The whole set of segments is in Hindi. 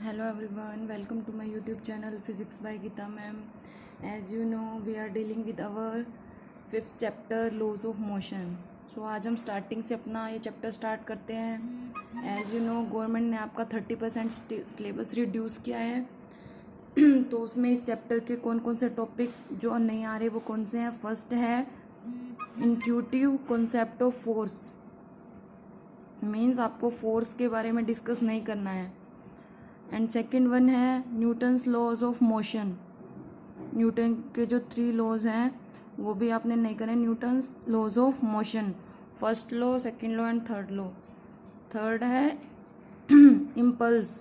Hello everyone, welcome to my YouTube channel Physics by Geeta ma'am. As you know, we are dealing with our 5th chapter laws of motion. So आज हम स्टार्टिंग से अपना ये चैप्टर स्टार्ट करते हैं. As you know, गवर्नमेंट ने आपका 30% सिलेबस रिड्यूस किया है. तो उसमें इस चैप्टर के कौन कौन से टॉपिक जो नहीं आ रहे वो कौन से हैं. फर्स्ट है intuitive concept of force. Means आपको फोर्स के बारे में डिस्कस नहीं करना है. एंड सेकेंड वन है Newton's laws of motion. Newton के जो 3 लॉज हैं वो भी आपने नहीं करे. Newton's laws of motion, first law, second law and third law. Third है इम्पल्स.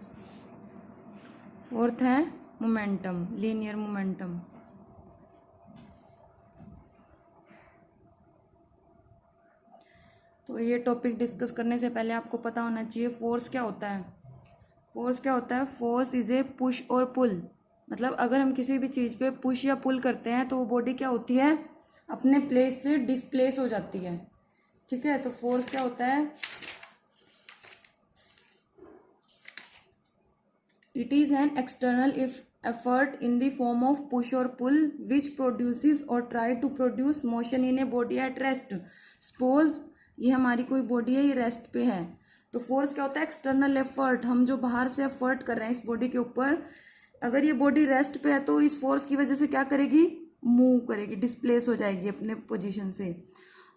फोर्थ है मोमेंटम, लीनियर मोमेंटम. तो ये टॉपिक डिस्कस करने से पहले आपको पता होना चाहिए फोर्स क्या होता है. फोर्स क्या होता है? फोर्स इज ए पुश और पुल. मतलब अगर हम किसी भी चीज़ पे पुश या पुल करते हैं तो वो बॉडी क्या होती है, अपने प्लेस से डिस्प्लेस हो जाती है. ठीक है, तो फोर्स क्या होता है? It is an external effort in the form of push और पुल विच प्रोड्यूसेस और try to produce motion in a body at rest. Suppose ये हमारी कोई बॉडी है, ये रेस्ट पे है, तो फोर्स क्या होता है? External effort. हम जो बाहर से एफर्ट कर रहे हैं इस बॉडी के ऊपर, अगर ये बॉडी रेस्ट पे है तो इस फोर्स की वजह से क्या करेगी? मूव करेगी, डिस्प्लेस हो जाएगी अपने पोजीशन से.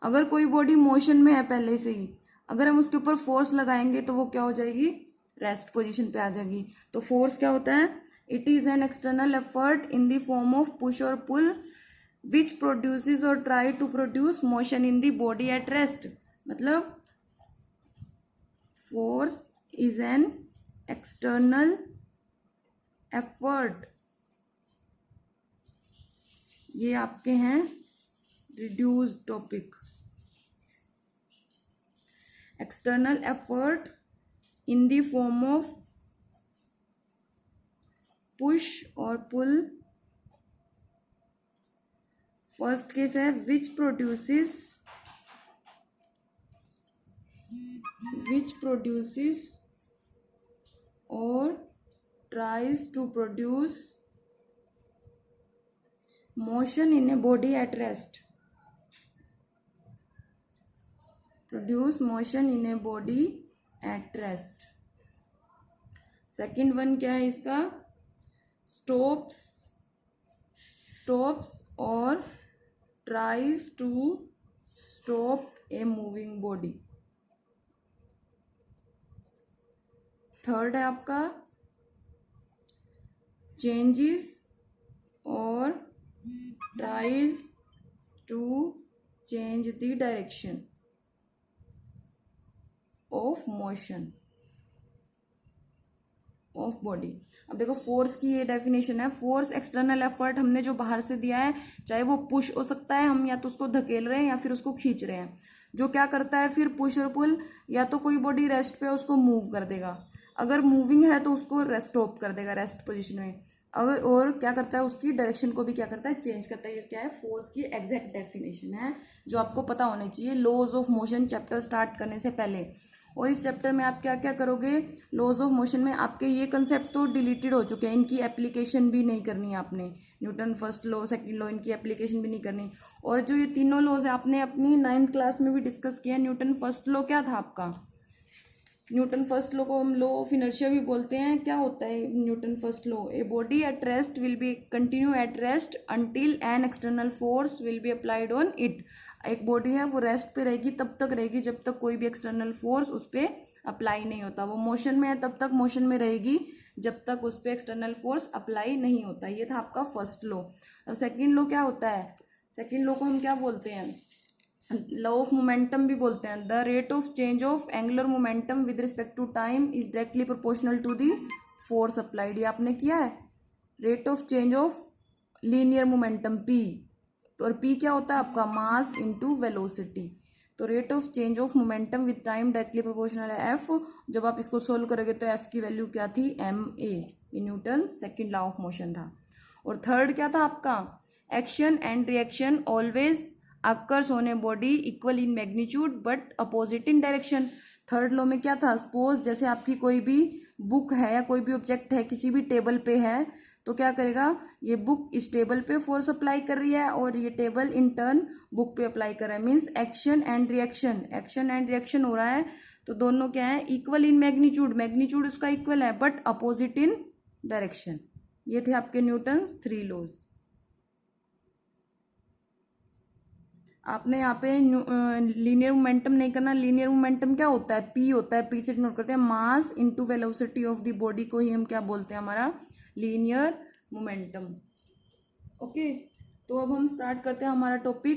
अगर कोई बॉडी मोशन में है पहले से ही, अगर हम उसके ऊपर फोर्स लगाएंगे तो वो क्या हो जाएगी? रेस्ट पोजीशन पे आ जाएगी. तो फोर्स क्या होता है? It is an external effort in the form of push और पुल विच प्रोड्यूसेस और try to produce motion in the body at rest. मतलब force is an external effort. ये आपके हैं reduced topic. External effort in the form of push or pull. First case है which produces or tries to produce motion in a body at rest. Produce motion in a body at rest. Second one क्या है इसका? stops or tries to stop a moving body. Third है आपका चेंजेस और tries to change the direction of motion of body. अब देखो फोर्स की ये डेफिनेशन है. फोर्स एक्सटर्नल एफर्ट हमने जो बाहर से दिया है, चाहे वो पुश हो सकता है, हम या तो उसको धकेल रहे हैं या फिर उसको खींच रहे हैं, जो क्या करता है फिर पुश और पुल. या तो कोई बॉडी रेस्ट पे उसको मूव कर देगा, अगर मूविंग है तो उसको स्टॉप कर देगा रेस्ट पोजीशन में. अगर और क्या करता है, उसकी डायरेक्शन को भी क्या करता है? चेंज करता है. ये क्या है? फोर्स की एग्जैक्ट डेफिनेशन है जो आपको पता होनी चाहिए laws of motion chapter start करने से पहले. और इस चैप्टर में आप क्या क्या करोगे? लॉज ऑफ मोशन में आपके ये कंसेप्ट तो डिलीटेड हो चुके हैं, इनकी एप्लीकेशन भी नहीं करनी है आपने. Newton first law, second law, इनकी एप्लीकेशन भी नहीं करनी. और जो ये तीनों लॉज है आपने अपनी 9th क्लास में भी डिस्कस किया. न्यूटन फर्स्ट लॉ क्या था आपका? न्यूटन फर्स्ट लॉ को हम लॉ ऑफ इनर्शिया भी बोलते हैं. क्या होता है Newton first law? A body at rest will be continue at rest until an external force will be applied on it. एक बॉडी है वो रेस्ट पे रहेगी, तब तक रहेगी जब तक कोई भी एक्सटर्नल फोर्स उस पर अप्लाई नहीं होता. वो मोशन में है तब तक मोशन में रहेगी जब तक उस पर एक्सटर्नल फोर्स अप्लाई नहीं होता. ये था आपका फर्स्ट लॉ. और सेकेंड लॉ क्या होता है? सेकेंड लॉ को हम क्या बोलते हैं? लॉ ऑफ मोमेंटम भी बोलते हैं. The rate of change of angular momentum with respect to time is directly proportional to the force applied. ये आपने किया है. Rate of change of linear momentum P, और पी क्या होता है आपका? Mass into velocity. तो rate of change of momentum with time directly proportional है एफ. जब आप इसको सोल्व करोगे तो एफ की वैल्यू क्या थी? M A. ये Newton second law of motion था. और थर्ड क्या था आपका? Action and reaction always occurs on a body equal in magnitude but opposite in direction. Third law में क्या था? सपोज जैसे आपकी कोई भी बुक है या कोई भी ऑब्जेक्ट है किसी भी टेबल पे है, तो क्या करेगा, ये बुक इस टेबल पे फोर्स अप्लाई कर रही है और ये टेबल इन टर्न बुक पे अप्लाई कर रहा है। मीन्स एक्शन एंड रिएक्शन हो रहा है। तो दोनों क्या है, इक्वल इन मैग्नीट्यूड, मैग्नीट्यूड उसका इक्वल है बट अपोजिट इन डायरेक्शन। ये थे आपके न्यूटन्स 3 लॉज। आपने यहाँ पे लीनियर मोमेंटम नहीं करना। लीनियर मोमेंटम क्या होता है, पी होता है, पी से डिनोट करते हैं मास into velocity of the body को ही हम क्या बोलते हैं, हमारा लीनियर मोमेंटम। ओके, तो अब हम स्टार्ट करते हैं हमारा टॉपिक